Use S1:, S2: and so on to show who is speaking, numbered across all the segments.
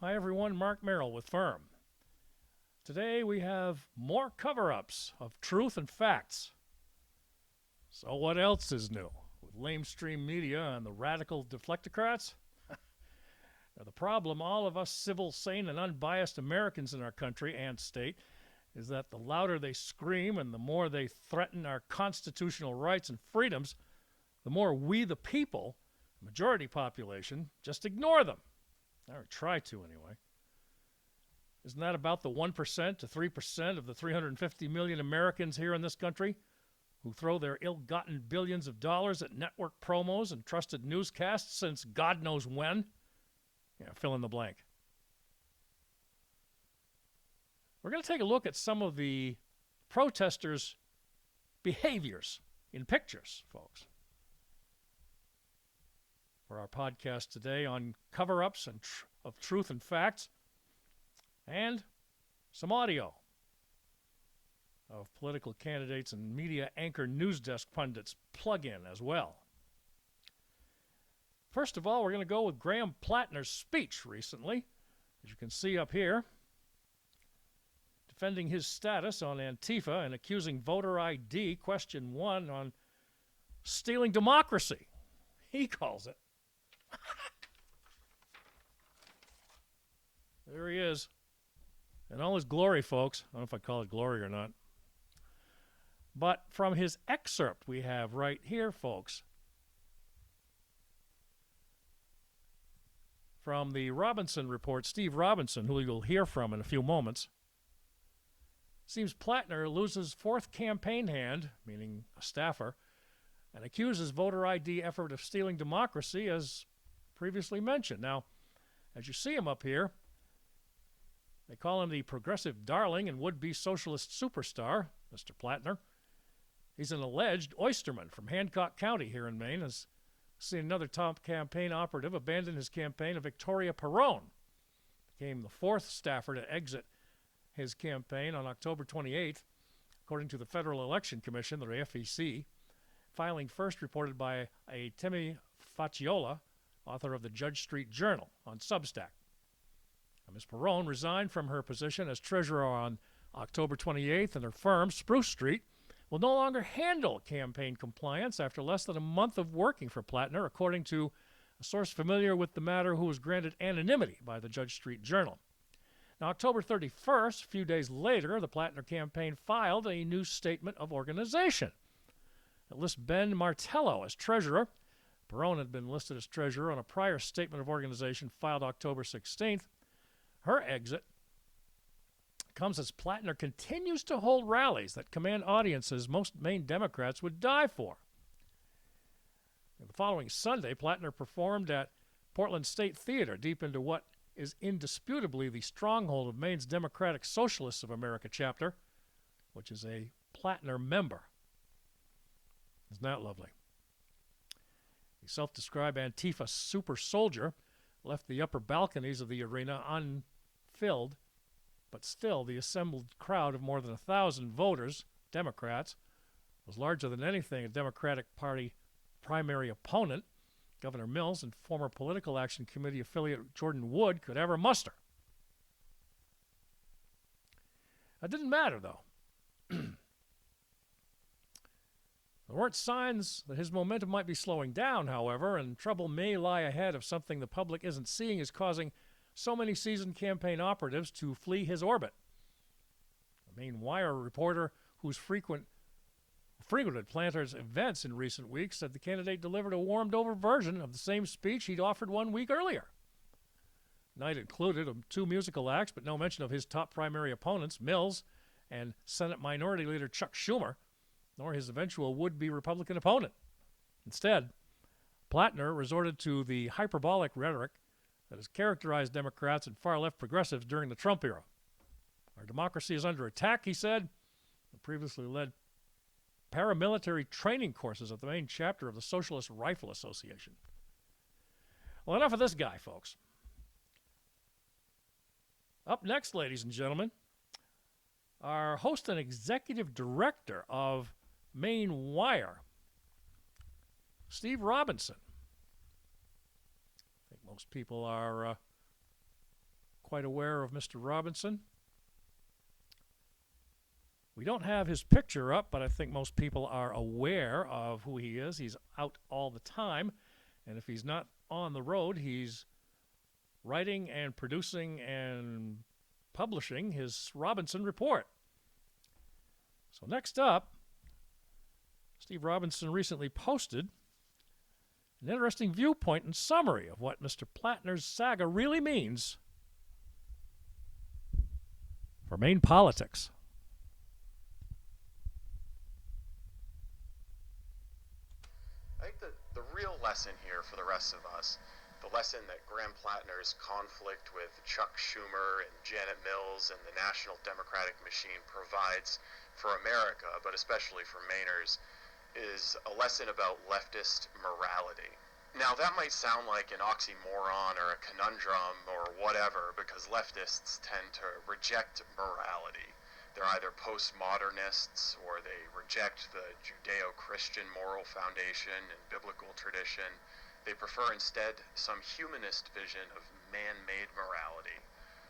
S1: Hi everyone, Mark Merrill with Firm. Today we have more cover-ups of truth and facts. So what else is new? With lamestream media and the radical deflectocrats? Now, the problem all of us civil, sane, and unbiased Americans in our country and state is that the louder they scream and the more they threaten our constitutional rights and freedoms, the more we the people, the majority population, just ignore them. Or try to, anyway. Isn't that about the 1% to 3% of the 350 million Americans here in this country who throw their ill-gotten billions of dollars at network promos and trusted newscasts since God knows when? Yeah, fill in the blank. We're going to take a look at some of the protesters' behaviors in pictures, folks, for our podcast today on cover-ups and of truth and facts, and some audio of political candidates and media anchor news desk pundits plug-in as well. First of all, we're going to go with Graham Platner's speech recently, as you can see up here, defending his status on Antifa and accusing voter ID, question 1, on stealing democracy. He calls it. There he is. In all his glory, folks. I don't know if I call it glory or not. But from his excerpt we have right here, folks, from the Robinson report, Steve Robinson, who you'll hear from in a few moments, seems Platner loses fourth campaign hand, meaning a staffer, and accuses voter ID effort of stealing democracy, as previously mentioned. Now, as you see him up here, they call him the progressive darling and would-be socialist superstar, Mr. Platner. He's an alleged oysterman from Hancock County here in Maine, has seen another top campaign operative abandon his campaign of Victoria Perone. Became the fourth staffer to exit his campaign on October 28th, according to the Federal Election Commission, the FEC, filing first reported by a Timmy Faciola, author of the Judge Street Journal, on Substack. Ms. Perone resigned from her position as treasurer on October 28th, and her firm, Spruce Street, will no longer handle campaign compliance after less than a month of working for Platner, according to a source familiar with the matter who was granted anonymity by the Judge Street Journal. Now, October 31st, a few days later, the Platner campaign filed a new statement of organization. It lists Ben Martello as treasurer. Perone had been listed as treasurer on a prior statement of organization filed October 16th. Her exit comes as Platner continues to hold rallies that command audiences most Maine Democrats would die for. The following Sunday, Platner performed at Portland State Theater, deep into what is indisputably the stronghold of Maine's Democratic Socialists of America chapter, which is a Platner member. Isn't that lovely? The self-described Antifa super soldier left the upper balconies of the arena unfilled, but still the assembled crowd of more than 1,000 voters, Democrats, was larger than anything a Democratic Party primary opponent, Governor Mills, and former Political Action Committee affiliate Jordan Wood could ever muster. That didn't matter, though. There weren't signs that his momentum might be slowing down, however, and trouble may lie ahead if something the public isn't seeing is causing so many seasoned campaign operatives to flee his orbit. A Maine Wire reporter who's frequented Platner's events in recent weeks said the candidate delivered a warmed-over version of the same speech he'd offered 1 week earlier. The night included 2 musical acts, but no mention of his top primary opponents, Mills and Senate Minority Leader Chuck Schumer, nor his eventual would-be Republican opponent. Instead, Platner resorted to the hyperbolic rhetoric that has characterized Democrats and far-left progressives during the Trump era. Our democracy is under attack, he said, and previously led paramilitary training courses at the Maine chapter of the Socialist Rifle Association. Well, enough of this guy, folks. Up next, ladies and gentlemen, our host and executive director of Maine Wire, Steve Robinson. I think most people are quite aware of Mr. Robinson. We don't have his picture up, but I think most people are aware of who he is. He's out all the time, and if he's not on the road, he's writing and producing and publishing his Robinson Report. So next up, Steve Robinson recently posted an interesting viewpoint and summary of what Mr. Platner's saga really means for Maine politics.
S2: I think the real lesson here for the rest of us, the lesson that Graham Platner's conflict with Chuck Schumer and Janet Mills and the National Democratic machine provides for America, but especially for Mainers, is a lesson about leftist morality. Now, that might sound like an oxymoron or a conundrum or whatever, because leftists tend to reject morality. They're either postmodernists or they reject the Judeo-Christian moral foundation and biblical tradition. They prefer instead some humanist vision of man-made morality,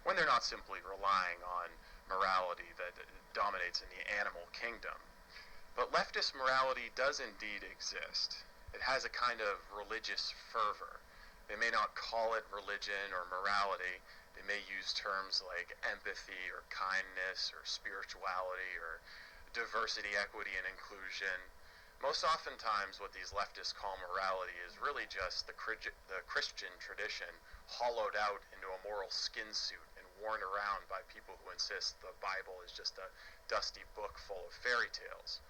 S2: when they're not simply relying on morality that dominates in the animal kingdom. But leftist morality does indeed exist. It has a kind of religious fervor. They may not call it religion or morality. They may use terms like empathy or kindness or spirituality or diversity, equity, and inclusion. Most oftentimes what these leftists call morality is really just the Christian tradition hollowed out into a moral skin suit and worn around by people who insist the Bible is just a dusty book full of fairy tales.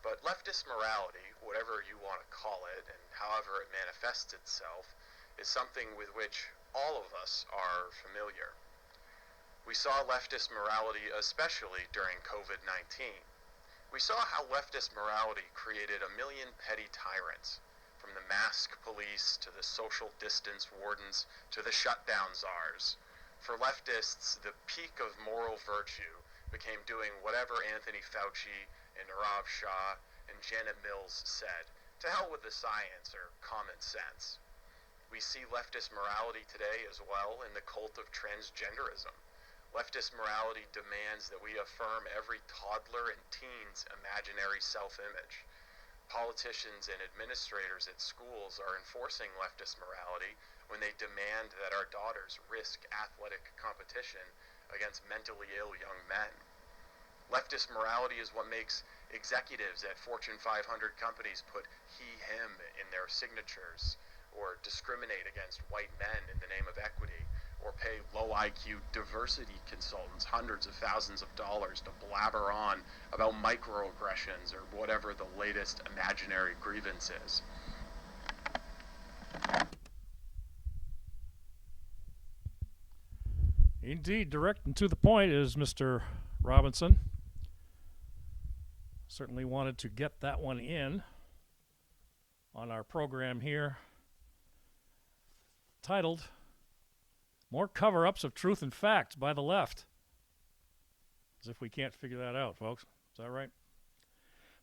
S2: But leftist morality, whatever you want to call it and however it manifests itself, is something with which all of us are familiar. We saw leftist morality especially during COVID-19. We saw how leftist morality created a million petty tyrants, from the mask police to the social distance wardens to the shutdown czars. For leftists, the peak of moral virtue became doing whatever Anthony Fauci and Nirav Shah and Janet Mills said. To hell with the science or common sense. We see leftist morality today as well in the cult of transgenderism. Leftist morality demands that we affirm every toddler and teen's imaginary self-image. Politicians and administrators at schools are enforcing leftist morality when they demand that our daughters risk athletic competition against mentally ill young men. Leftist morality is what makes executives at Fortune 500 companies put he, him in their signatures, or discriminate against white men in the name of equity, or pay low IQ diversity consultants hundreds of thousands of dollars to blabber on about microaggressions or whatever the latest imaginary grievance is.
S1: Indeed, direct and to the point is Mr. Robinson. Certainly wanted to get that one in on our program here, titled More Cover-Ups of Truth and Facts by the Left. As if we can't figure that out, folks. Is that right?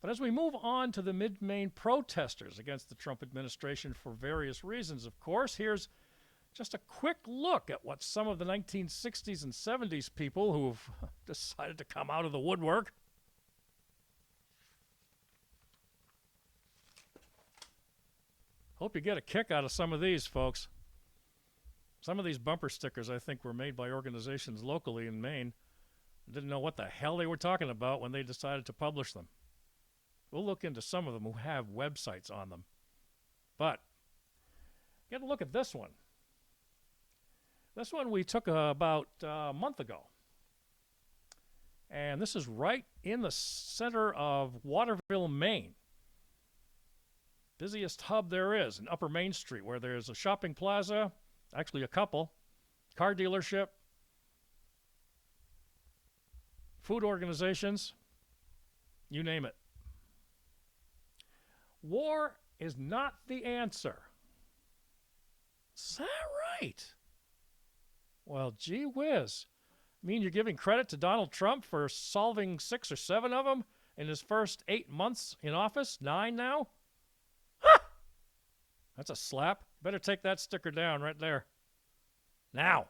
S1: But as we move on to the mid-Maine protesters against the Trump administration for various reasons, of course, here's just a quick look at what some of the 1960s and 70s people who've decided to come out of the woodwork hope you get a kick out of some of these, folks. Some of these bumper stickers, I think, were made by organizations locally in Maine and didn't know what the hell they were talking about when they decided to publish them. We'll look into some of them who have websites on them. But get a look at this one. This one we took about a month ago. And this is right in the center of Waterville, Maine. Busiest hub there is in Upper Main Street, where there's a shopping plaza, actually a couple, car dealership, food organizations, you name it. War is not the answer. Is that right? Well, gee whiz. I mean, you're giving credit to Donald Trump for solving 6 or 7 of them in his first 8 months in office? 9 now? Ha! That's a slap. Better take that sticker down right there. Now.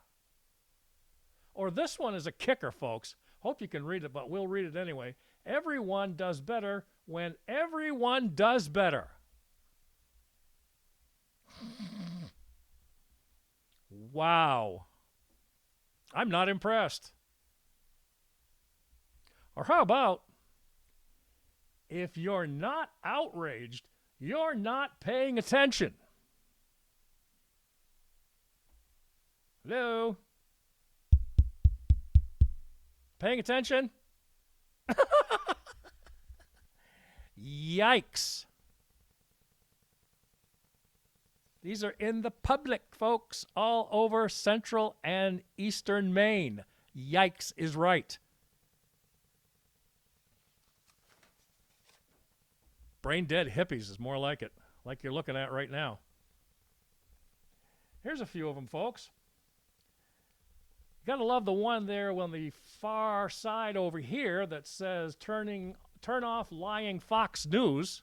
S1: Or this one is a kicker, folks. Hope you can read it, but we'll read it anyway. Everyone does better when everyone does better. Wow. I'm not impressed. Or how about, if you're not outraged, you're not paying attention. Hello? Paying attention? Yikes. These are in the public, folks, all over central and eastern Maine. Yikes is right. Brain dead hippies is more like it, like you're looking at right now. Here's a few of them, folks. Gotta love the one there on the far side over here that says turn off lying Fox News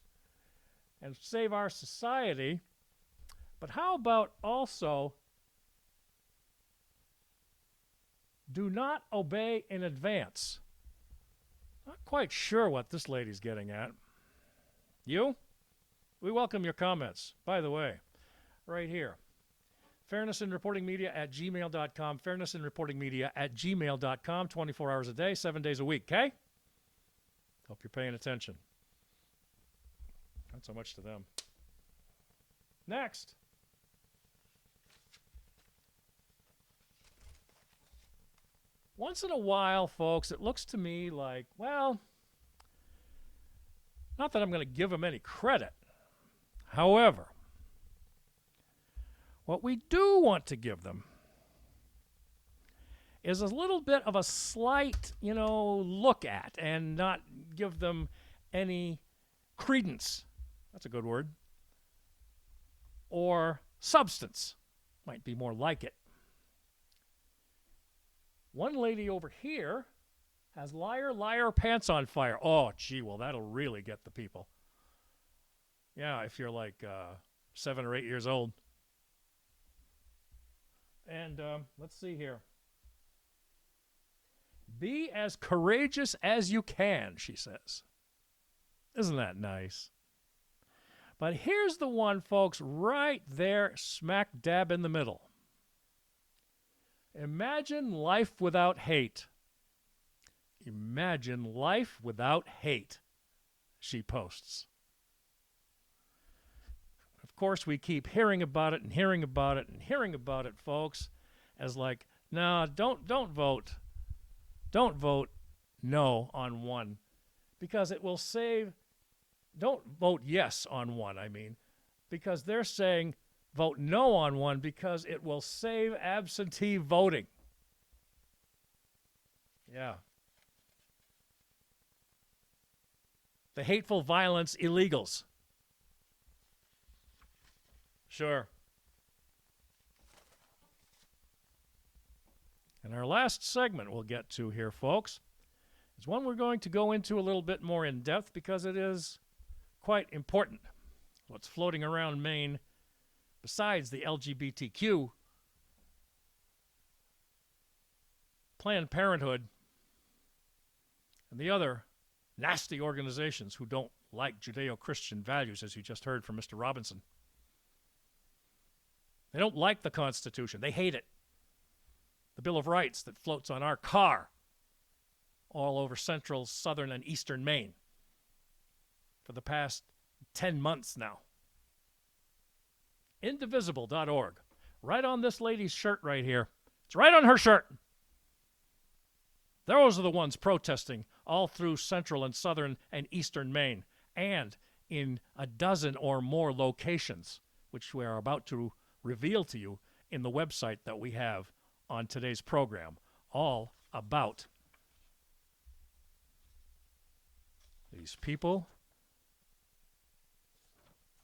S1: and save our society. But how about also do not obey in advance? Not quite sure what this lady's getting at. You? We welcome your comments, by the way, right here. fairnessinreportingmedia@gmail.com, fairnessinreportingmedia@gmail.com, 24 hours a day, 7 days a week, okay? Hope you're paying attention. Not so much to them. Next. Once in a while, folks, it looks to me like, well, not that I'm going to give them any credit. However, what we do want to give them is a little bit of a slight, look at and not give them any credence. That's a good word. Or substance. Might be more like it. One lady over here has liar, liar, pants on fire. Oh, gee, well, that'll really get the people. Yeah, if you're like 7 or 8 years old. And let's see here. Be as courageous as you can, she says. Isn't that nice? But here's the one, folks, right there, smack dab in the middle. Imagine life without hate. Imagine life without hate, she posts. Of course, we keep hearing about it and hearing about it and hearing about it, folks, as like, no, don't vote. Don't vote no on one, because it will save. Don't vote yes on one, because they're saying vote no on one because it will save absentee voting. Yeah. The hateful violence illegals. Sure. And our last segment we'll get to here, folks, is one we're going to go into a little bit more in depth because it is quite important. What's floating around Maine besides the LGBTQ, Planned Parenthood, and the other nasty organizations who don't like Judeo-Christian values, as you just heard from Mr. Robinson. They don't like the Constitution. They hate it. The Bill of Rights that floats on our car all over central, southern, and eastern Maine for the past 10 months now. Indivisible.org. Right on this lady's shirt right here. It's right on her shirt. Those are the ones protesting all through central and southern and eastern Maine, and in a dozen or more locations, which we are about to reveal to you in the website that we have on today's program, all about these people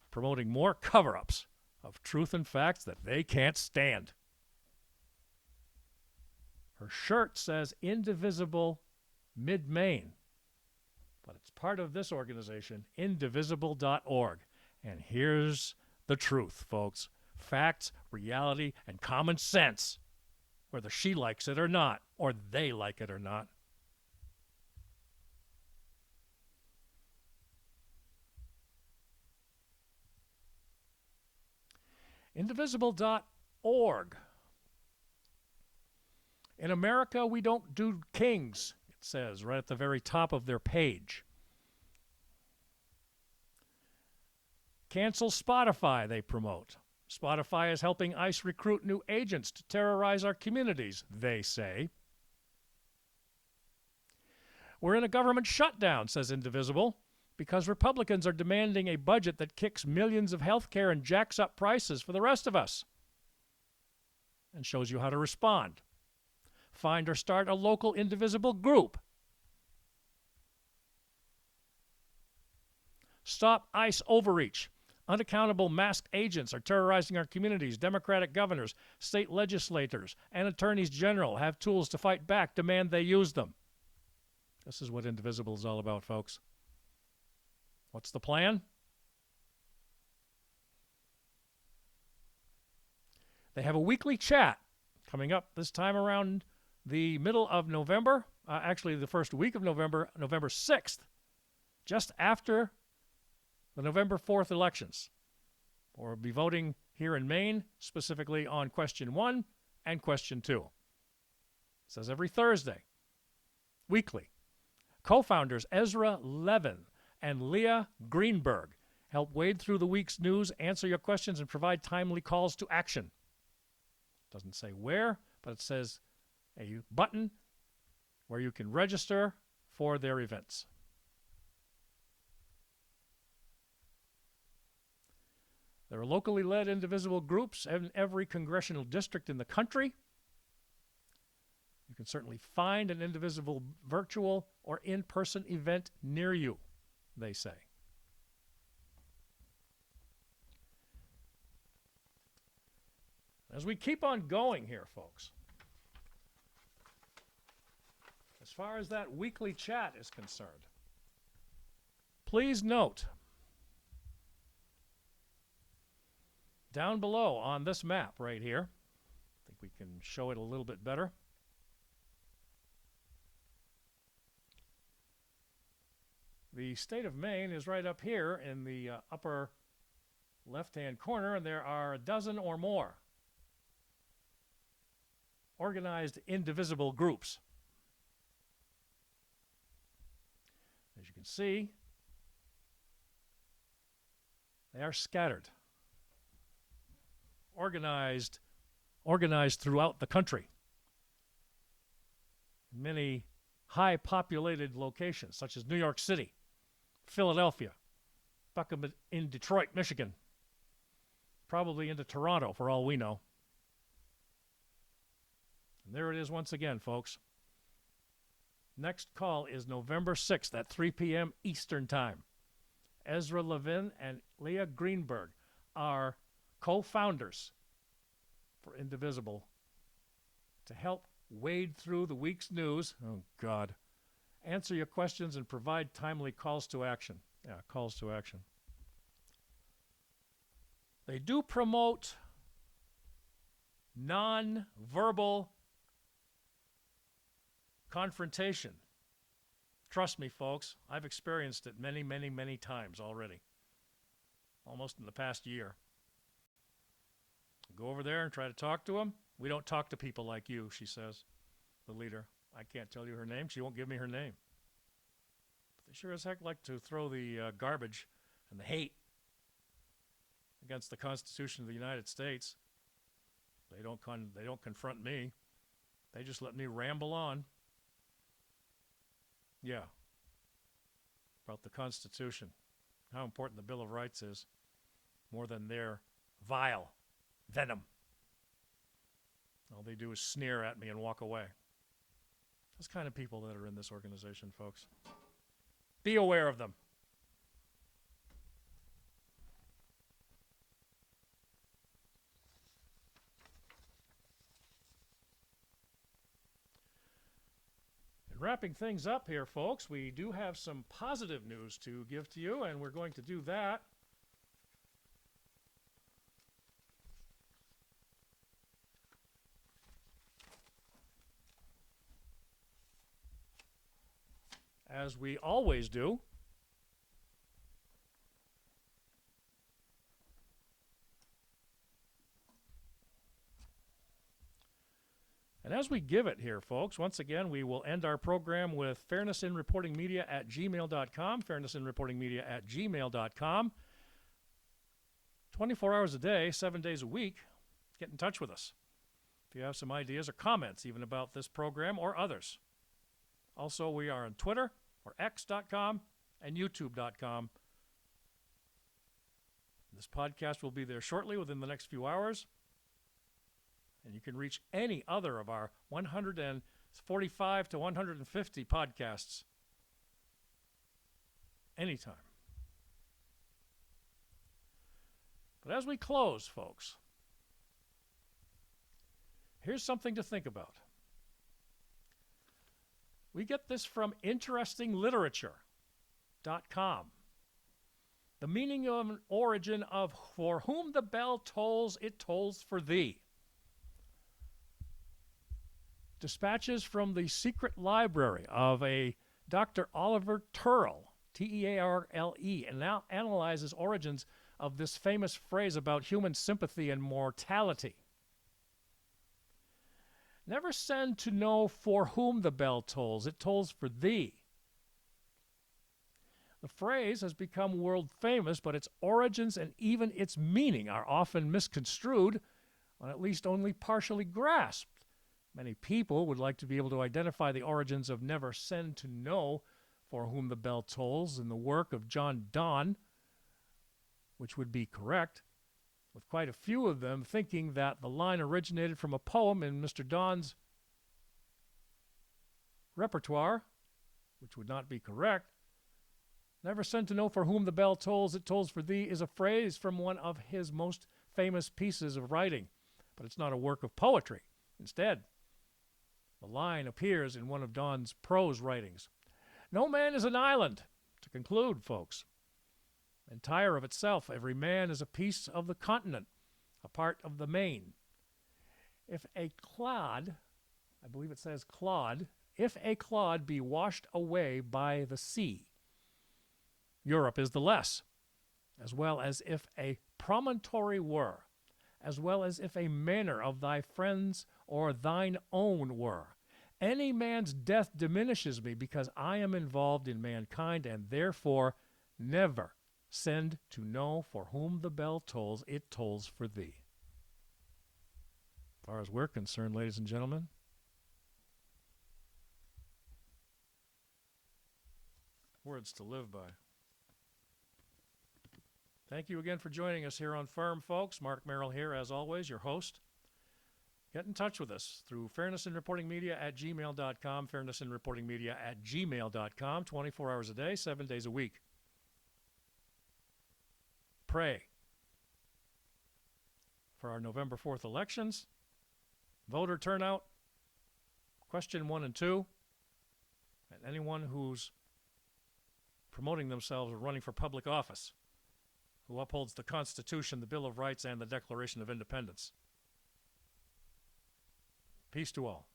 S1: promoting more cover-ups of truth and facts that they can't stand. Her shirt says Indivisible Mid-Maine, but it's part of this organization, indivisible.org. And here's the truth, folks. Facts, reality, and common sense. whether she likes it or not, or they like it or not. Indivisible.org. In America, we don't do kings, it says right at the very top of their page. Cancel Spotify, they promote. Spotify is helping ICE recruit new agents to terrorize our communities, they say. We're in a government shutdown, says Indivisible, because Republicans are demanding a budget that kicks millions of health care and jacks up prices for the rest of us. And shows you how to respond. Find or start a local Indivisible group. Stop ICE overreach. Unaccountable masked agents are terrorizing our communities. Democratic governors, state legislators, and attorneys general have tools to fight back. Demand they use them. This is what Indivisible is all about, folks. What's the plan? They have a weekly chat coming up this time around the middle of November. Actually, the first week of November, November 6th, just after the November 4th elections. We'll be voting here in Maine, specifically on Question 1 and Question 2. It says every Thursday, weekly. Co-founders Ezra Levin and Leah Greenberg help wade through the week's news, answer your questions, and provide timely calls to action. It doesn't say where, but it says a button where you can register for their events. There are locally led Indivisible groups in every congressional district in the country. You can certainly find an Indivisible virtual or in-person event near you, they say. As we keep on going here, folks, as far as that weekly chat is concerned, please note down below on this map right here, I think we can show it a little bit better. The state of Maine is right up here in the upper left-hand corner, and there are a dozen or more organized Indivisible groups. As you can see, they are scattered, organized throughout the country. Many high-populated locations, such as New York City, Philadelphia, Buckham in Detroit, Michigan, probably into Toronto for all we know. And there it is once again, folks. Next call is November 6th at 3 p.m. Eastern Time. Ezra Levin and Leah Greenberg are co-founders for Indivisible to help wade through the week's news. Oh, God. Answer your questions and provide timely calls to action. Yeah, calls to action. They do promote non-verbal confrontation. Trust me, folks, I've experienced it many, many, many times already. Almost in the past year. Go over there and try to talk to them. We don't talk to people like you, she says, the leader. I can't tell you her name. She won't give me her name. But they sure as heck like to throw the garbage and the hate against the Constitution of the United States. They don't confront me. They just let me ramble on. Yeah. About the Constitution. How important the Bill of Rights is. More than their vile venom. All they do is sneer at me and walk away. Those kind of people that are in this organization, folks. Be aware of them. And wrapping things up here, folks, we do have some positive news to give to you, and we're going to do that as we always do. And as we give it here, folks, once again, we will end our program with fairnessinreportingmedia@gmail.com, fairnessinreportingmedia@gmail.com. 24 hours a day, 7 days a week, get in touch with us if you have some ideas or comments even about this program or others. Also, we are on Twitter or x.com and youtube.com. This podcast will be there shortly within the next few hours. And you can reach any other of our 145 to 150 podcasts anytime. But as we close, folks, here's something to think about. We get this from interestingliterature.com. The meaning of an origin of "For whom the bell tolls, it tolls for thee." Dispatches from the secret library of a Dr. Oliver Turle, Tearle, and now analyzes origins of this famous phrase about human sympathy and mortality. Never send to know for whom the bell tolls, it tolls for thee. The phrase has become world famous, but its origins and even its meaning are often misconstrued, or at least only partially grasped. Many people would like to be able to identify the origins of "never send to know for whom the bell tolls" in the work of John Donne, which would be correct, with quite a few of them thinking that the line originated from a poem in Mr. Donne's repertoire, which would not be correct. "Never send to know for whom the bell tolls, it tolls for thee" is a phrase from one of his most famous pieces of writing, but it's not a work of poetry. Instead, the line appears in one of Donne's prose writings. No man is an island. To conclude, folks, entire of itself, every man is a piece of the continent, a part of the main. If a clod, I believe it says clod, if a clod be washed away by the sea, Europe is the less, as well as if a promontory were, as well as if a manor of thy friends or thine own were. Any man's death diminishes me because I am involved in mankind, and therefore never send to know for whom the bell tolls, it tolls for thee. As far as we're concerned, ladies and gentlemen, words to live by. Thank you again for joining us here on Firm, folks. Mark Merrill here, as always, your host. Get in touch with us through fairnessinreportingmedia@gmail.com, fairnessinreportingmedia@gmail.com, 24 hours a day, 7 days a week. Pray for our November 4th elections, voter turnout, question 1 and 2, and anyone who's promoting themselves or running for public office, who upholds the Constitution, the Bill of Rights, and the Declaration of Independence. Peace to all.